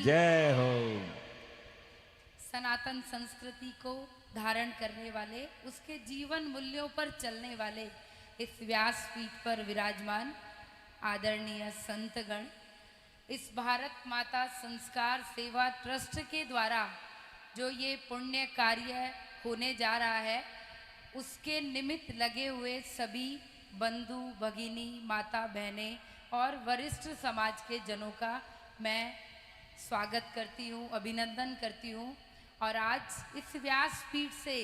जय हो। सनातन संस्कृति को धारण करने वाले, उसके जीवन मूल्यों पर चलने वाले इस व्यासपीठ पर विराजमान आदरणीय संतगण, इस भारत माता संस्कार सेवा ट्रस्ट के द्वारा जो ये पुण्य कार्य होने जा रहा है, उसके निमित्त लगे हुए सभी बंधु भगिनी माता बहनें और वरिष्ठ समाज के जनों का मैं स्वागत करती हूँ, अभिनंदन करती हूँ। और आज इस व्यासपीठ से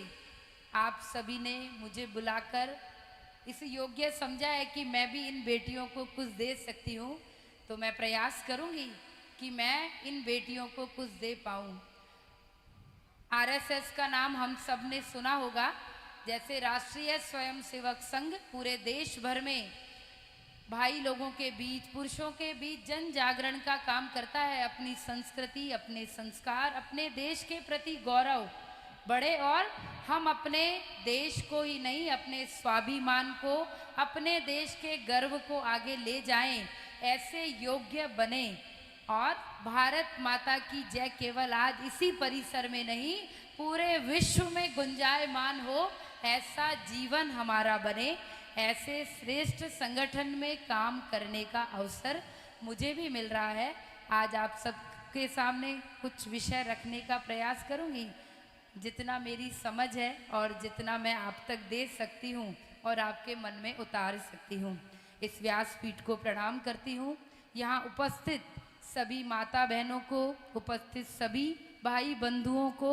आप सभी ने मुझे बुलाकर इस योग्य समझा है कि मैं भी इन बेटियों को कुछ दे सकती हूँ, तो मैं प्रयास करूँगी कि मैं इन बेटियों को कुछ दे पाऊँ। आरएसएस का नाम हम सब ने सुना होगा। जैसे राष्ट्रीय स्वयंसेवक संघ पूरे देश भर में भाई लोगों के बीच, पुरुषों के बीच जन जागरण का काम करता है, अपनी संस्कृति, अपने संस्कार, अपने देश के प्रति गौरव बढ़े और हम अपने देश को ही नहीं, अपने स्वाभिमान को, अपने देश के गर्व को आगे ले जाएं, ऐसे योग्य बने और भारत माता की जय केवल आज इसी परिसर में नहीं, पूरे विश्व में गुंजायमान हो, ऐसा जीवन हमारा बने। ऐसे श्रेष्ठ संगठन में काम करने का अवसर मुझे भी मिल रहा है। आज आप सबके सामने कुछ विषय रखने का प्रयास करूंगी, जितना मेरी समझ है और जितना मैं आप तक दे सकती हूँ और आपके मन में उतार सकती हूँ। इस व्यासपीठ को प्रणाम करती हूँ। यहाँ उपस्थित सभी माता बहनों को, उपस्थित सभी भाई बंधुओं को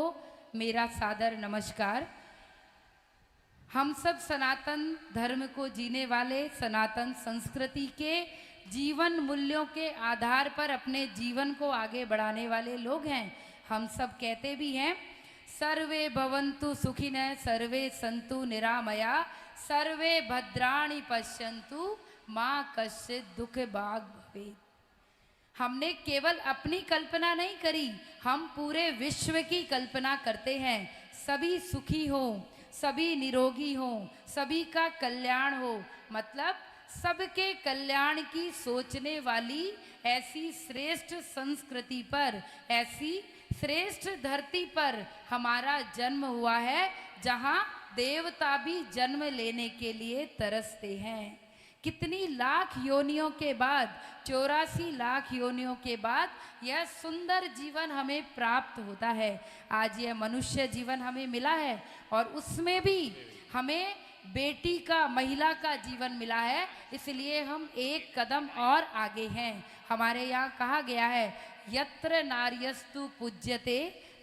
मेरा सादर नमस्कार। हम सब सनातन धर्म को जीने वाले, सनातन संस्कृति के जीवन मूल्यों के आधार पर अपने जीवन को आगे बढ़ाने वाले लोग हैं। हम सब कहते भी हैं, सर्वे भवन्तु सुखिनः, सर्वे सन्तु निरामया, सर्वे भद्राणि पश्यन्तु, माँ कश्चित् दुःख भाग् भवेत्। हमने केवल अपनी कल्पना नहीं करी, हम पूरे विश्व की कल्पना करते हैं। सभी सुखी हो, सभी निरोगी हो, सभी का कल्याण हो, मतलब सबके कल्याण की सोचने वाली ऐसी श्रेष्ठ संस्कृति पर, ऐसी श्रेष्ठ धरती पर हमारा जन्म हुआ है, जहाँ देवता भी जन्म लेने के लिए तरसते हैं। कितनी लाख योनियों के बाद, 84 लाख योनियों के बाद यह सुंदर जीवन हमें प्राप्त होता है। आज यह मनुष्य जीवन हमें मिला है और उसमें भी हमें बेटी का, महिला का जीवन मिला है, इसलिए हम एक कदम और आगे हैं। हमारे यहाँ कहा गया है, यत्र नार्यस्तु पूज्यते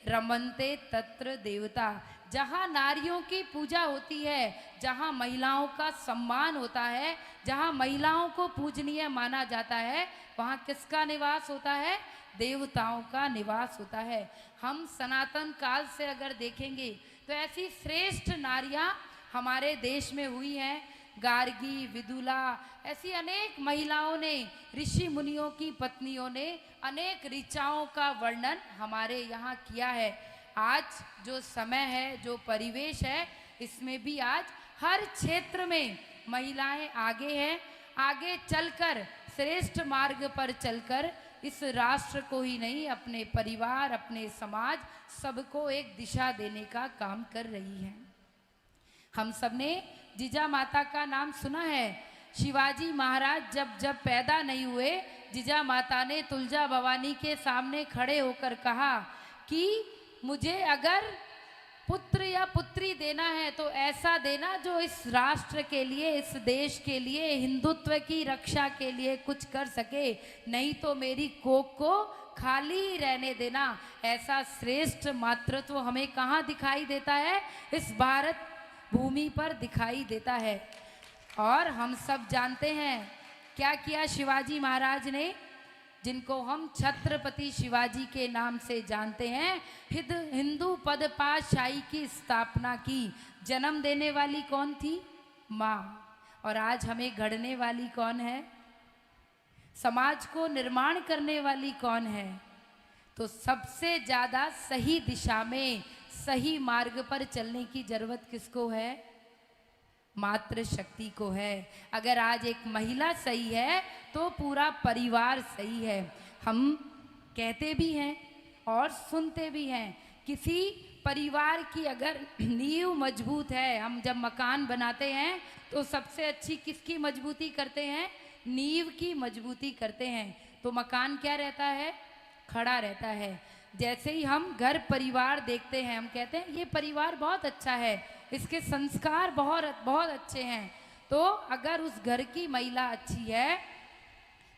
रमन्ते तत्र देवता। जहाँ नारियों की पूजा होती है, जहाँ महिलाओं का सम्मान होता है, जहाँ महिलाओं को पूजनीय माना जाता है, वहाँ किसका निवास होता है? देवताओं का निवास होता है। हम सनातन काल से अगर देखेंगे तो ऐसी श्रेष्ठ नारियाँ हमारे देश में हुई हैं। गार्गी, विदुला, ऐसी अनेक महिलाओं ने, ऋषि मुनियों की पत्नियों ने अनेक ऋचाओं का वर्णन हमारे यहाँ किया है। आज जो समय है, जो परिवेश है, इसमें भी आज हर क्षेत्र में महिलाएं आगे हैं। आगे चलकर, श्रेष्ठ मार्ग पर चलकर इस राष्ट्र को ही नहीं, अपने परिवार, अपने समाज, सबको एक दिशा देने का काम कर रही हैं। हम सब ने जीजा माता का नाम सुना है। शिवाजी महाराज जब पैदा नहीं हुए, जीजा माता ने तुलजा भवानी के सामने खड़े होकर कहा कि मुझे अगर पुत्र या पुत्री देना है तो ऐसा देना जो इस राष्ट्र के लिए, इस देश के लिए, हिंदुत्व की रक्षा के लिए कुछ कर सके, नहीं तो मेरी कोख को खाली रहने देना। ऐसा श्रेष्ठ मातृत्व हमें कहाँ दिखाई देता है? इस भारत भूमि पर दिखाई देता है। और हम सब जानते हैं क्या किया शिवाजी महाराज ने, जिनको हम छत्रपति शिवाजी के नाम से जानते हैं। हिंदू पदपाशाही की स्थापना की। जन्म देने वाली कौन थी? माँ। और आज हमें गढ़ने वाली कौन है? समाज को निर्माण करने वाली कौन है? तो सबसे ज़्यादा सही दिशा में, सही मार्ग पर चलने की जरूरत किसको है? मातृशक्ति को है। अगर आज एक महिला सही है तो पूरा परिवार सही है। हम कहते भी हैं और सुनते भी हैं। किसी परिवार की अगर नींव मजबूत है, हम जब मकान बनाते हैं तो सबसे अच्छी किसकी मजबूती करते हैं? नींव की मजबूती करते हैं। तो मकान क्या रहता है? खड़ा रहता है। जैसे ही हम घर परिवार देखते हैं, हम कहते हैं ये परिवार बहुत अच्छा है, इसके संस्कार बहुत बहुत अच्छे हैं। तो अगर उस घर की महिला अच्छी है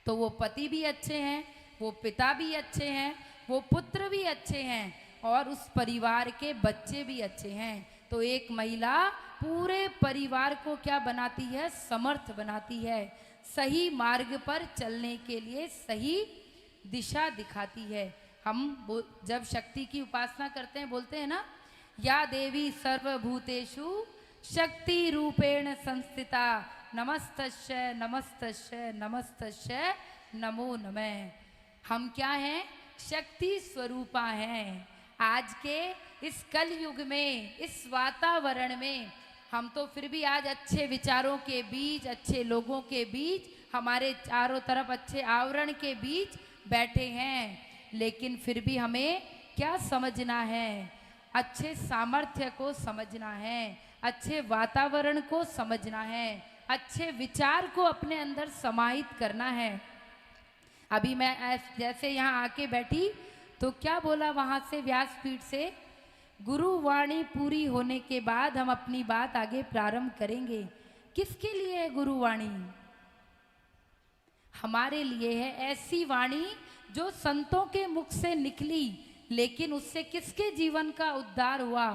तो वो पति भी अच्छे हैं, वो पिता भी अच्छे हैं, वो पुत्र भी अच्छे हैं और उस परिवार के बच्चे भी अच्छे हैं। तो एक महिला पूरे परिवार को क्या बनाती है? समर्थ बनाती है। सही मार्ग पर चलने के लिए सही दिशा दिखाती है। हम जब शक्ति की उपासना करते हैं, बोलते हैं ना, या देवी सर्वभूतेषु शक्ति रूपेण संस्थिता नमस्तस्य नमस्तस्य नमस्तस्य नमो नमः। हम क्या हैं? शक्ति स्वरूपा हैं। आज के इस कल युग में, इस वातावरण में हम तो फिर भी आज अच्छे विचारों के बीच, अच्छे लोगों के बीच, हमारे चारों तरफ अच्छे आवरण के बीच बैठे हैं। लेकिन फिर भी हमें क्या समझना है? अच्छे सामर्थ्य को समझना है, अच्छे वातावरण को समझना है, अच्छे विचार को अपने अंदर समाहित करना है। अभी मैं जैसे यहाँ आके बैठी तो क्या बोला वहां से, व्यासपीठ से, गुरुवाणी पूरी होने के बाद हम अपनी बात आगे प्रारंभ करेंगे। किसके लिए है गुरुवाणी? हमारे लिए है। ऐसी वाणी जो संतों के मुख से निकली, लेकिन उससे किसके जीवन का उद्धार हुआ?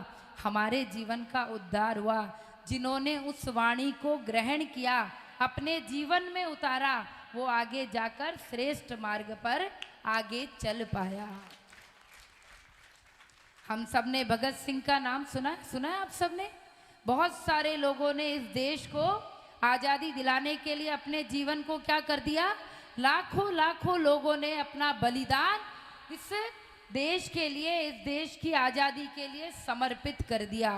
हमारे जीवन का उद्धार हुआ। जिन्होंने उस वाणी को ग्रहण किया, अपने जीवन में उतारा, वो आगे जाकर श्रेष्ठ मार्ग पर आगे चल पाया। हम सब ने भगत सिंह का नाम सुना है आप सबने? बहुत सारे लोगों ने इस देश को आज़ादी दिलाने के लिए अपने जीवन को क्या कर दिया? लाखों लाखों लोगों ने अपना बलिदान इस देश के लिए, इस देश की आज़ादी के लिए समर्पित कर दिया।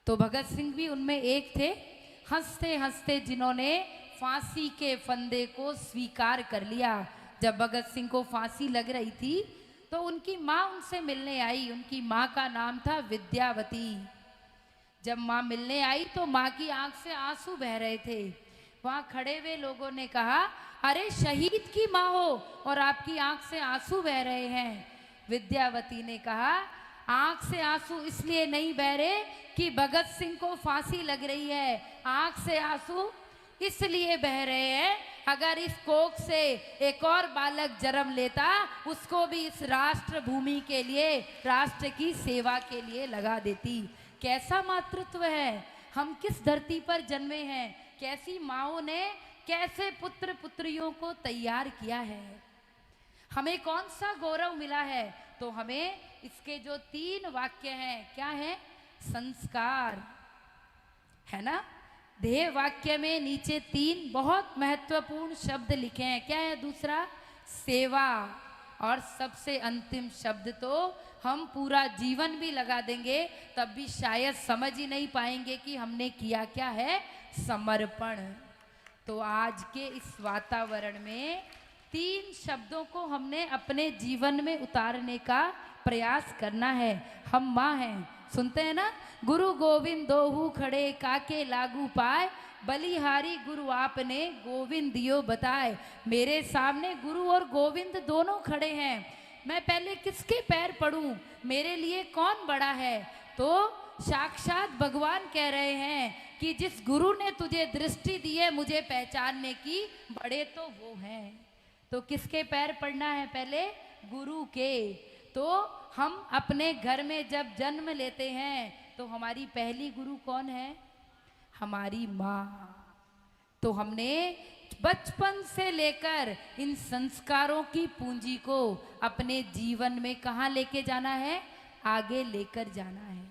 तो भगत सिंह भी उनमें एक थे। हंसते हंसते जिन्होंने फांसी के फंदे को स्वीकार कर लिया। जब भगत सिंह को फांसी लग रही थी तो उनकी माँ उनसे मिलने आई। उनकी माँ का नाम था विद्यावती। जब माँ मिलने आई तो माँ की आंख से आंसू बह रहे थे। वहाँ खड़े हुए लोगों ने कहा, अरे शहीद की माँ हो और आपकी आंख से आंसू बह रहे हैं। विद्यावती ने कहा, आंख से आंसू इसलिए नहीं बह रहे कि भगत सिंह को फांसी लग रही है, आंख से आंसू इसलिए बह रहे हैं, अगर इस कोख से एक और बालक जन्म लेता, उसको भी इस राष्ट्र भूमि के लिए, राष्ट्र की सेवा के लिए लगा देती। कैसा मातृत्व है! हम किस धरती पर जन्मे हैं, कैसी माँओं ने कैसे पुत्र पुत्रियों को तैयार किया है। हमें कौन सा गौरव मिला है? तो हमें इसके जो 3 वाक्य हैं, क्या है? संस्कार, है ना? ध्येय वाक्य में नीचे 3 बहुत महत्वपूर्ण शब्द लिखे हैं। क्या है दूसरा? सेवा। और सबसे अंतिम शब्द तो हम पूरा जीवन भी लगा देंगे तब भी शायद समझ ही नहीं पाएंगे कि हमने किया क्या है? समर्पण। तो आज के इस वातावरण में 3 शब्दों को हमने अपने जीवन में उतारने का प्रयास करना है। हम माँ हैं, सुनते हैं ना, गुरु गोविंद दोहू खड़े काके लागू पाए, बलिहारी गुरु आपने गोविंद दियो बताए। मेरे सामने गुरु और गोविंद दोनों खड़े हैं, मैं पहले किसके पैर पड़ूं? मेरे लिए कौन बड़ा है? तो साक्षात भगवान कह रहे हैं कि जिस गुरु ने तुझे दृष्टि दी है मुझे पहचानने की, बड़े तो वो हैं। तो किसके पैर पड़ना है? पहले गुरु के। तो हम अपने घर में जब जन्म लेते हैं तो हमारी पहली गुरु कौन है? हमारी माँ। तो हमने बचपन से लेकर इन संस्कारों की पूंजी को अपने जीवन में कहाँ लेके जाना है? आगे लेकर जाना है।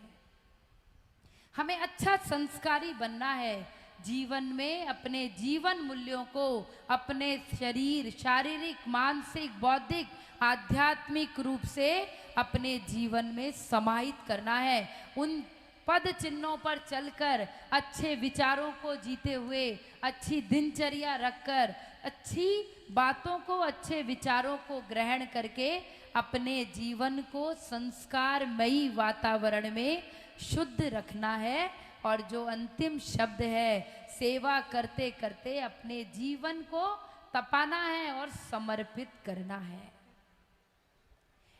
हमें अच्छा संस्कारी बनना है। जीवन में अपने जीवन मूल्यों को अपने शरीर, शारीरिक, मानसिक, बौद्धिक, आध्यात्मिक रूप से अपने जीवन में समाहित करना है। उन पद चिन्हों पर चलकर अच्छे विचारों को जीते हुए, अच्छी दिनचर्या रखकर, अच्छी बातों को, अच्छे विचारों को ग्रहण करके अपने जीवन को संस्कारमयी वातावरण में शुद्ध रखना है। और जो अंतिम शब्द है, सेवा करते करते अपने जीवन को तपाना है और समर्पित करना है।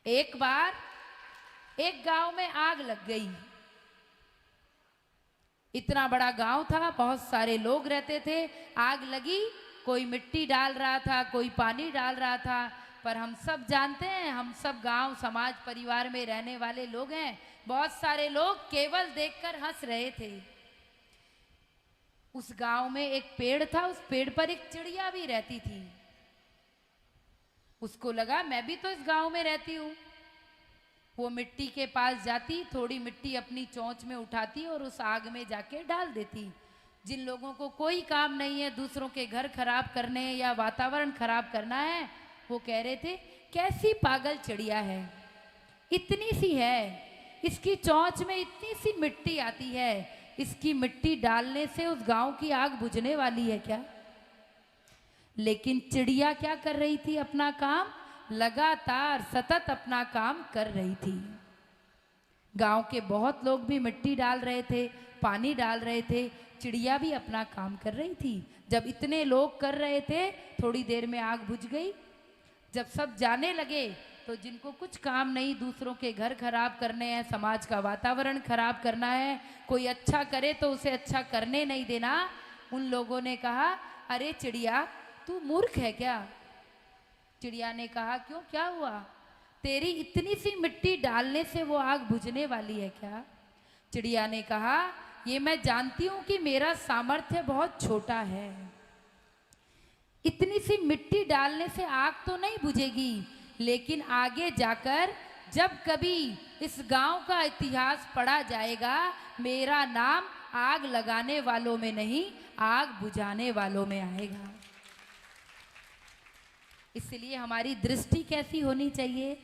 एक बार एक गांव में आग लग गई। इतना बड़ा गांव था, बहुत सारे लोग रहते थे। आग लगी, कोई मिट्टी डाल रहा था, कोई पानी डाल रहा था। पर हम सब जानते हैं, हम सब गांव समाज परिवार में रहने वाले लोग हैं। बहुत सारे लोग केवल देखकर हंस रहे थे। उस गांव में एक पेड़ था, उस पेड़ पर एक चिड़िया भी रहती थी। उसको लगा मैं भी तो इस गांव में रहती हूँ। वो मिट्टी के पास जाती, थोड़ी मिट्टी अपनी चोंच में उठाती और उस आग में जाके डाल देती। जिन लोगों को कोई काम नहीं है दूसरों के घर खराब करने या वातावरण खराब करना है, वो कह रहे थे कैसी पागल चिड़िया है, इतनी सी है, इसकी चोंच में इतनी सी मिट्टी आती है, इसकी मिट्टी डालने से उस गांव की आग बुझने वाली है क्या? लेकिन चिड़िया क्या कर रही थी? अपना काम लगातार सतत अपना काम कर रही थी। गांव के बहुत लोग भी मिट्टी डाल रहे थे, पानी डाल रहे थे, चिड़िया भी अपना काम कर रही थी। जब इतने लोग कर रहे थे, थोड़ी देर में आग बुझ गई। जब सब जाने लगे तो जिनको कुछ काम नहीं, दूसरों के घर खराब करने हैं, समाज का वातावरण खराब करना है, कोई अच्छा करे तो उसे अच्छा करने नहीं देना, उन लोगों ने कहा अरे चिड़िया तू मूर्ख है क्या? चिड़िया ने कहा क्यों, क्या हुआ? तेरी इतनी सी मिट्टी डालने से वो आग बुझने वाली है क्या? चिड़िया ने कहा ये मैं जानती हूं कि मेरा सामर्थ्य बहुत छोटा है, इतनी सी मिट्टी डालने से आग तो नहीं बुझेगी, लेकिन आगे जाकर जब कभी इस गांव का इतिहास पढ़ा जाएगा, मेरा नाम आग लगाने वालों में नहीं, आग बुझाने वालों में आएगा। इसलिए हमारी दृष्टि कैसी होनी चाहिए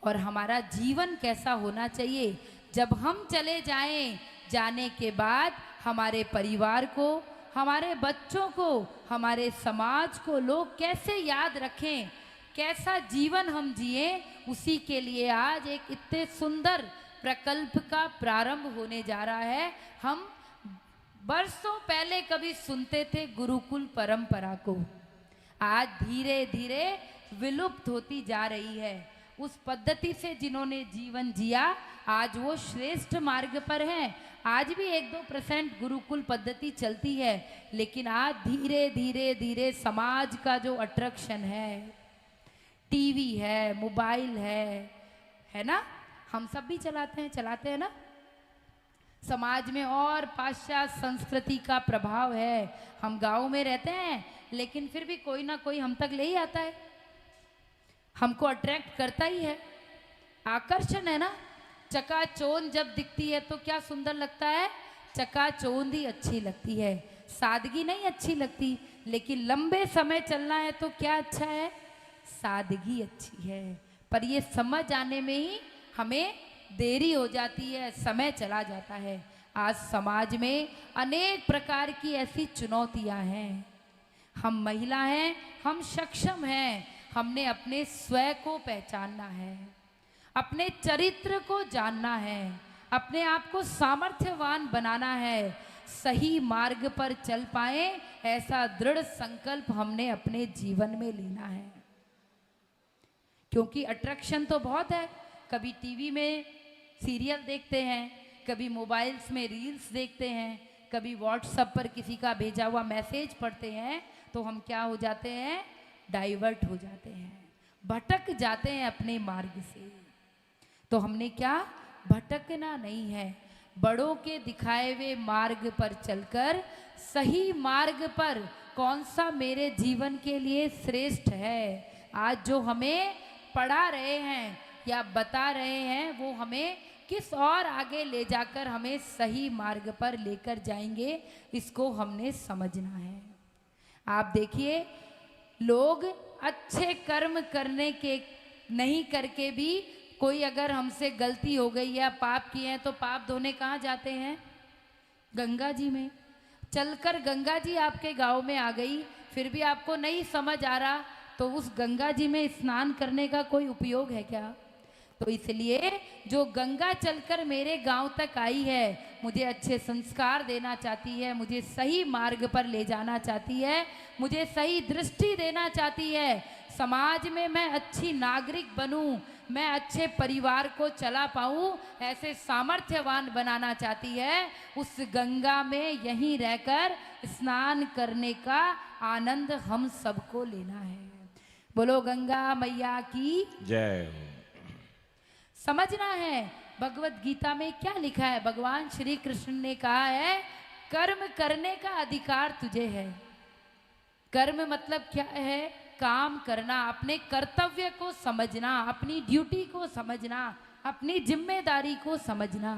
और हमारा जीवन कैसा होना चाहिए? जब हम चले जाएं, जाने के बाद हमारे परिवार को, हमारे बच्चों को, हमारे समाज को लोग कैसे याद रखें, कैसा जीवन हम जिए, उसी के लिए आज एक इतने सुंदर प्रकल्प का प्रारंभ होने जा रहा है। हम बरसों पहले कभी सुनते थे गुरुकुल परंपरा को, आज धीरे धीरे विलुप्त होती जा रही है। उस पद्धति से जिन्होंने जीवन जिया, आज वो श्रेष्ठ मार्ग पर हैं। आज भी 1-2% गुरुकुल पद्धति चलती है, लेकिन आज धीरे धीरे धीरे समाज का जो अट्रैक्शन है, टीवी है, मोबाइल है ना, हम सब भी चलाते हैं ना, समाज में और पाश्चात्य संस्कृति का प्रभाव है। हम गांव में रहते हैं, लेकिन फिर भी कोई ना कोई हम तक ले ही आता है, हमको अट्रैक्ट करता ही है, आकर्षण है ना। चकाचौंध जब दिखती है तो क्या सुंदर लगता है, चकाचौंध ही अच्छी लगती है, सादगी नहीं अच्छी लगती। लेकिन लंबे समय चलना है तो क्या अच्छा है, सादगी अच्छी है। पर ये समझ आने में ही हमें देरी हो जाती है, समय चला जाता है। आज समाज में अनेक प्रकार की ऐसी चुनौतियां हैं। हम महिला हैं, हम सक्षम हैं, हमने अपने स्वयं को पहचानना है, अपने चरित्र को जानना है, अपने आप को सामर्थ्यवान बनाना है, सही मार्ग पर चल पाए ऐसा दृढ़ संकल्प हमने अपने जीवन में लेना है। क्योंकि अट्रैक्शन तो बहुत है, कभी टीवी में सीरियल देखते हैं, कभी मोबाइल्स में रील्स देखते हैं, कभी व्हाट्सएप पर किसी का भेजा हुआ मैसेज पढ़ते हैं, तो हम क्या हो जाते हैं, डाइवर्ट हो जाते हैं, भटक जाते हैं अपने मार्ग से। तो हमने क्या, भटकना नहीं है, बड़ों के दिखाए हुए मार्ग पर चलकर सही मार्ग पर कौन सा मेरे जीवन के लिए श्रेष्ठ है, आज जो हमें पढ़ा रहे हैं या बता रहे हैं, वो हमें किस और आगे ले जाकर हमें सही मार्ग पर लेकर जाएंगे, इसको हमने समझना है। आप देखिए, लोग अच्छे कर्म करने के नहीं करके भी, कोई अगर हमसे गलती हो गई या पाप किए हैं तो पाप धोने कहाँ जाते हैं, गंगा जी में। चलकर गंगा जी आपके गांव में आ गई, फिर भी आपको नहीं समझ आ रहा, तो उस गंगा जी में स्नान करने का कोई उपयोग है क्या? तो इसलिए जो गंगा चलकर मेरे गांव तक आई है, मुझे अच्छे संस्कार देना चाहती है, मुझे सही मार्ग पर ले जाना चाहती है, मुझे सही दृष्टि देना चाहती है, समाज में मैं अच्छी नागरिक बनूं, मैं अच्छे परिवार को चला पाऊं, ऐसे सामर्थ्यवान बनाना चाहती है। उस गंगा में यहीं रहकर स्नान करने का आनंद हम सबको लेना है। बोलो गंगा मैया की जय। समझना है भगवत गीता में क्या लिखा है। भगवान श्री कृष्ण ने कहा है, कर्म करने का अधिकार तुझे है। कर्म मतलब क्या है? काम करना, अपने कर्तव्य को समझना, अपनी ड्यूटी को समझना, अपनी जिम्मेदारी को समझना।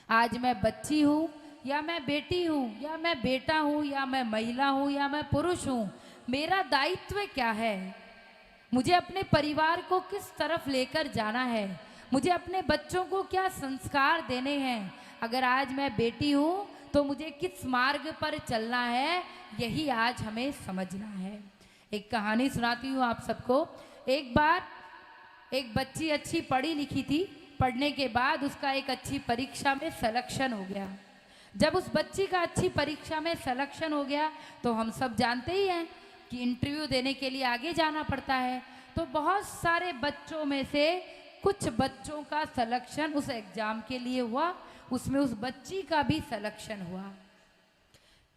आज मैं बच्ची हूँ या मैं बेटी हूँ या मैं बेटा हूँ या मैं महिला हूँ या मैं पुरुष हूँ, मेरा दायित्व क्या है? मुझे अपने परिवार को किस तरफ लेकर जाना है? मुझे अपने बच्चों को क्या संस्कार देने हैं? अगर आज मैं बेटी हूँ तो मुझे किस मार्ग पर चलना है, यही आज हमें समझना है। एक कहानी सुनाती हूँ आप सबको। एक बार एक बच्ची अच्छी पढ़ी लिखी थी, पढ़ने के बाद उसका एक अच्छी परीक्षा में सिलेक्शन हो गया। जब उस बच्ची का अच्छी परीक्षा में सिलेक्शन हो गया तो हम सब जानते ही हैं कि इंटरव्यू देने के लिए आगे जाना पड़ता है। तो बहुत सारे बच्चों में से कुछ बच्चों का सिलेक्शन उस एग्ज़ाम के लिए हुआ, उसमें उस बच्ची का भी सिलेक्शन हुआ।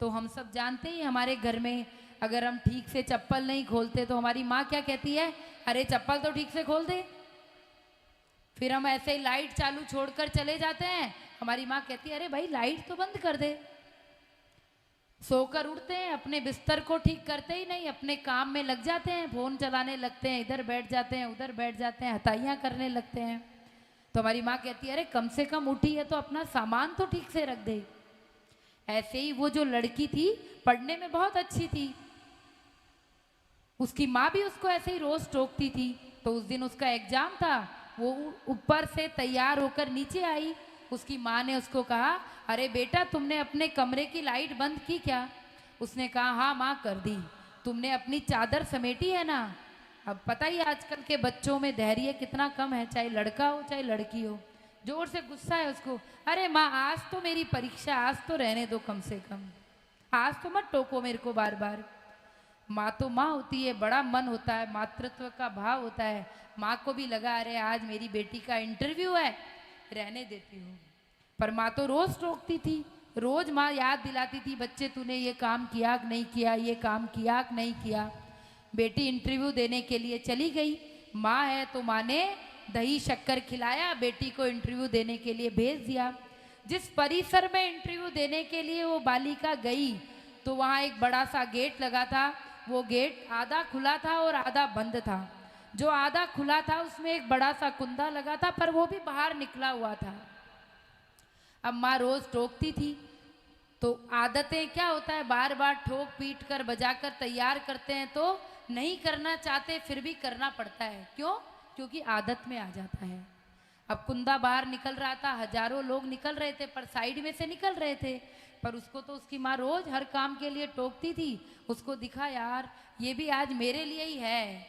तो हम सब जानते ही, हमारे घर में अगर हम ठीक से चप्पल नहीं खोलते तो हमारी माँ क्या कहती है, अरे चप्पल तो ठीक से खोल दे। फिर हम ऐसे ही लाइट चालू छोड़कर चले जाते हैं, हमारी माँ कहती है अरे भाई लाइट तो बंद कर दे। सोकर उठते हैं, अपने बिस्तर को ठीक करते ही नहीं, अपने काम में लग जाते हैं, फोन चलाने लगते हैं, इधर बैठ जाते हैं उधर बैठ जाते हैं, हथाइयाँ करने लगते हैं। तो हमारी माँ कहती है अरे कम से कम उठी है तो अपना सामान तो ठीक से रख दे। ऐसे ही वो जो लड़की थी, पढ़ने में बहुत अच्छी थी, उसकी माँ भी उसको ऐसे ही रोज टोकती थी। तो उस दिन उसका एग्जाम था, वो ऊपर से तैयार होकर नीचे आई। उसकी माँ ने उसको कहा अरे बेटा तुमने अपने कमरे की लाइट बंद की क्या? उसने कहा हाँ माँ कर दी। तुमने अपनी चादर समेटी है ना? अब पता ही आजकल के बच्चों में धैर्य कितना कम है, चाहे लड़का हो चाहे लड़की हो। जोर से गुस्सा है उसको, अरे माँ आज तो मेरी परीक्षा, आज तो रहने दो कम से कम, आज तो मत टोको मेरे को बार बार। माँ तो माँ होती है, बड़ा मन होता है, मातृत्व का भाव होता है। माँ को भी लगा अरे आज मेरी बेटी का इंटरव्यू है, रहने देती हूँ। पर माँ तो रोज टोकती थी, रोज माँ याद दिलाती थी बच्चे तूने ये काम किया कि नहीं किया, ये काम किया कि नहीं किया। बेटी इंटरव्यू देने के लिए चली गई, माँ है तो माँ ने दही शक्कर खिलाया, बेटी को इंटरव्यू देने के लिए भेज दिया। जिस परिसर में इंटरव्यू देने के लिए वो बालिका गई तो वहाँ एक बड़ा सा गेट लगा था। वो गेट आधा खुला था और आधा बंद था। जो आधा खुला था उसमें एक बड़ा सा कुंदा लगा था, पर वो भी बाहर निकला हुआ था। अब माँ रोज टोकती थी, तो आदतें क्या होता है, बार बार ठोक पीट कर बजाकर तैयार करते हैं तो नहीं करना चाहते फिर भी करना पड़ता है। क्यों? क्योंकि आदत में आ जाता है। अब कुंदा बाहर निकल रहा था, हजारों लोग निकल रहे थे पर साइड में से निकल रहे थे, पर उसको तो उसकी माँ रोज हर काम के लिए टोकती थी। उसको दिखा यार ये भी आज मेरे लिए ही है,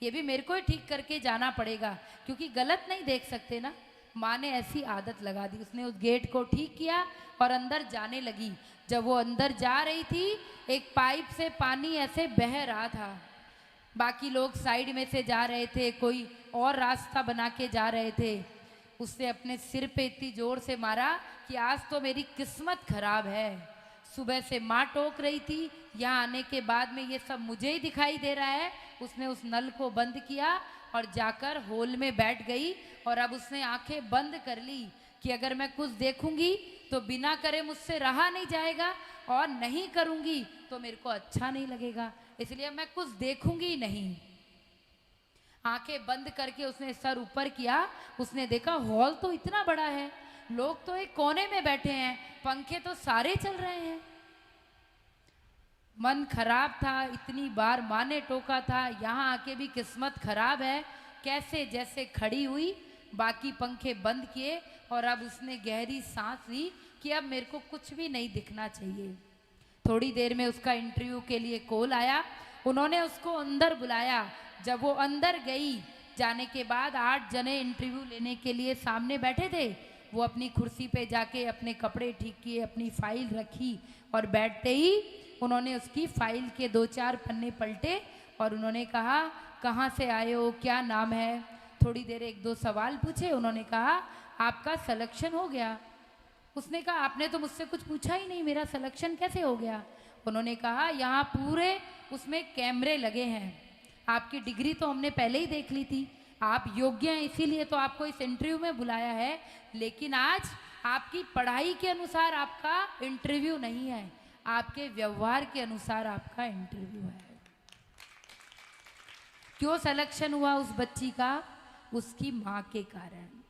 ये भी मेरे को ही ठीक करके जाना पड़ेगा, क्योंकि गलत नहीं देख सकते ना। माँ ने ऐसी आदत लगा दी, उसने उस गेट को ठीक किया और अंदर जाने लगी। जब वो अंदर जा रही थी, एक पाइप से पानी ऐसे बह रहा था, बाकी लोग साइड में से जा रहे थे, कोई और रास्ता बना के जा रहे थे। उसने अपने सिर पे इतनी जोर से मारा कि आज तो मेरी किस्मत खराब है। सुबह से माँ टोक रही थी, यहाँ आने के बाद में ये सब मुझे ही दिखाई दे रहा है। उसने उस नल को बंद किया और जाकर हॉल में बैठ गई और अब उसने आंखें बंद कर ली कि अगर मैं कुछ देखूंगी तो बिना करे मुझसे रहा नहीं जाएगा और नहीं करूंगी तो मेरे को अच्छा नहीं लगेगा, इसलिए मैं कुछ देखूंगी नहीं। आंखें बंद करके उसने सर ऊपर किया, उसने देखा हॉल तो इतना बड़ा है, लोग तो एक कोने में बैठे हैं, पंखे तो सारे चल रहे हैं। मन खराब था, इतनी बार माँ ने टोका था, यहाँ आके भी किस्मत खराब है। कैसे जैसे खड़ी हुई, बाकी पंखे बंद किए और अब उसने गहरी सांस ली कि अब मेरे को कुछ भी नहीं दिखना चाहिए। थोड़ी देर में उसका इंटरव्यू के लिए कॉल आया, उन्होंने उसको अंदर बुलाया। जब वो अंदर गई, जाने के बाद 8 जने इंटरव्यू लेने के लिए सामने बैठे थे। वो अपनी कुर्सी पे जाके अपने कपड़े ठीक किए, अपनी फाइल रखी और बैठते ही उन्होंने उसकी फाइल के 2-4 पन्ने पलटे और उन्होंने कहा, कहाँ से आए हो, क्या नाम है। थोड़ी देर 1-2 सवाल पूछे। उन्होंने कहा, आपका सिलेक्शन हो गया। उसने कहा, आपने तो मुझसे कुछ पूछा ही नहीं, मेरा सिलेक्शन कैसे हो गया। उन्होंने कहा, यहाँ पूरे उसमें कैमरे लगे हैं, आपकी डिग्री तो हमने पहले ही देख ली थी, आप योग्य हैं इसीलिए तो आपको इस इंटरव्यू में बुलाया है, लेकिन आज आपकी पढ़ाई के अनुसार आपका इंटरव्यू नहीं है, आपके व्यवहार के अनुसार आपका इंटरव्यू है। क्यों सिलेक्शन हुआ उस बच्ची का? उसकी माँ के कारण।